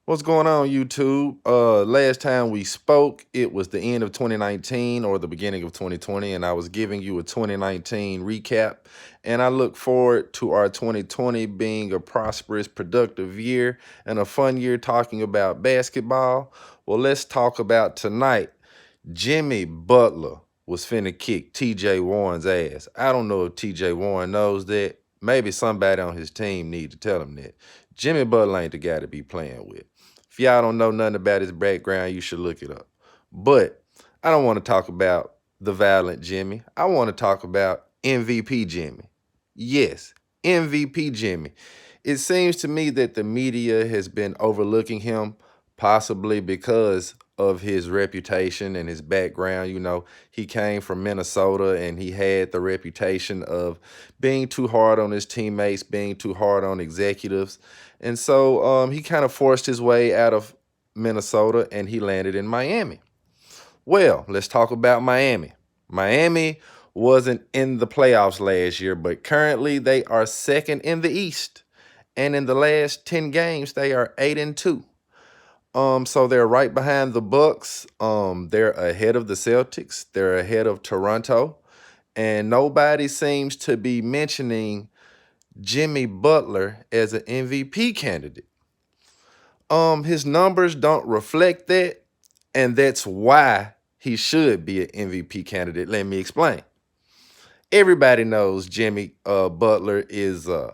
What's going on, YouTube? Last time we spoke, it was the end of 2019 or the beginning of 2020, and I was giving you a 2019 recap. And I look forward to our 2020 being a prosperous, productive year and a fun year talking about basketball. Well, let's talk about tonight. Jimmy Butler was finna kick TJ Warren's ass. I don't know if TJ Warren knows that. Maybe somebody on his team need to tell him that. Jimmy Butler ain't the guy to be playing with. If y'all don't know nothing about his background, you should look it up. But I don't want to talk about the violent Jimmy. I want to talk about MVP Jimmy. Yes, MVP Jimmy. It seems to me that the media has been overlooking him, possibly because of his reputation and his background. You know, he came from Minnesota and he had the reputation of being too hard on his teammates, being too hard on executives. And so he kind of forced his way out of Minnesota and he landed in Miami. Well, let's talk about Miami. Miami wasn't in the playoffs last year, but currently they are second in the East. And in the last 10 games, they are 8-2. So they're right behind the Bucks. They're ahead of the Celtics. They're ahead of Toronto. And nobody seems to be mentioning Jimmy Butler as an MVP candidate. His numbers don't reflect that, and that's why he should be an MVP candidate. Let me explain. Everybody knows Jimmy Butler is all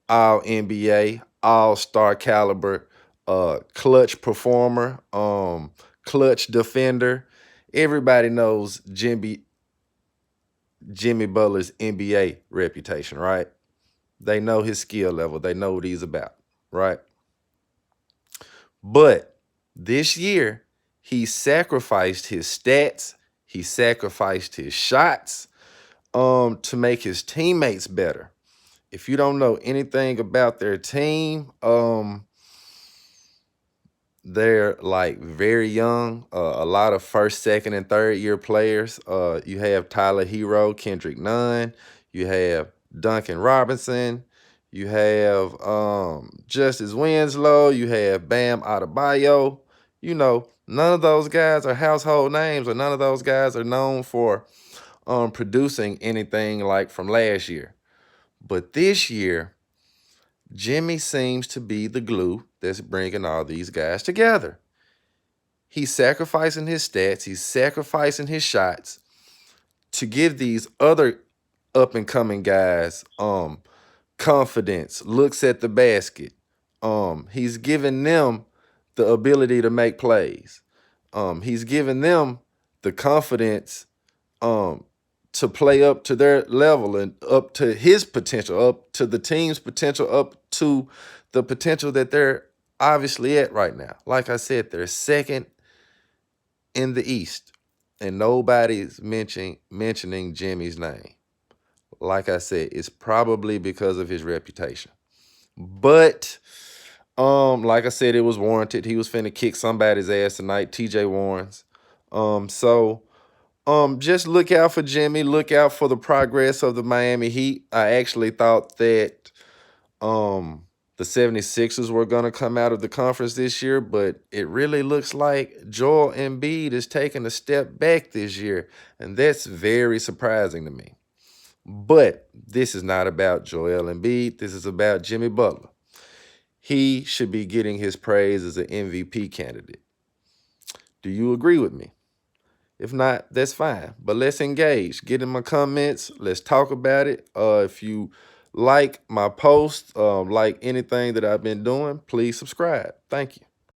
NBA, all-star caliber, clutch performer, clutch defender. Everybody knows Jimmy Butler's NBA reputation, right? They know his skill level. They know what he's about, right? But this year, he sacrificed his stats. He sacrificed his shots to make his teammates better. If you don't know anything about their team, they're like very young. A lot of first, second, and third year players. You have Tyler Hero, Kendrick Nunn. You have Duncan Robinson. You have Justice Winslow. You have Bam Adebayo. You know, none of those guys are household names, or none of those guys are known for producing anything like from last year. But this year, Jimmy seems to be the glue that's bringing all these guys together. He's sacrificing his stats. He's sacrificing his shots to give these other up-and-coming guys confidence, looks at the basket. He's giving them the ability to make plays. He's giving them the confidence to play up to their level and up to his potential, up to the team's potential, up to the potential that they're obviously at right now. Like I said, they're second in the East, and nobody's mentioning Jimmy's name. Like I said, it's probably because of his reputation. But like I said, it was warranted. He was finna kick somebody's ass tonight, TJ Warren's. Just look out for Jimmy. Look out for the progress of the Miami Heat. I actually thought that the 76ers were going to come out of the conference this year, but it really looks like Joel Embiid is taking a step back this year, and that's very surprising to me. But this is not about Joel Embiid. This is about Jimmy Butler. He should be getting his praise as an MVP candidate. Do you agree with me? If not, that's fine. But let's engage. Get in my comments. Let's talk about it. If you like my posts, like anything that I've been doing, please subscribe. Thank you.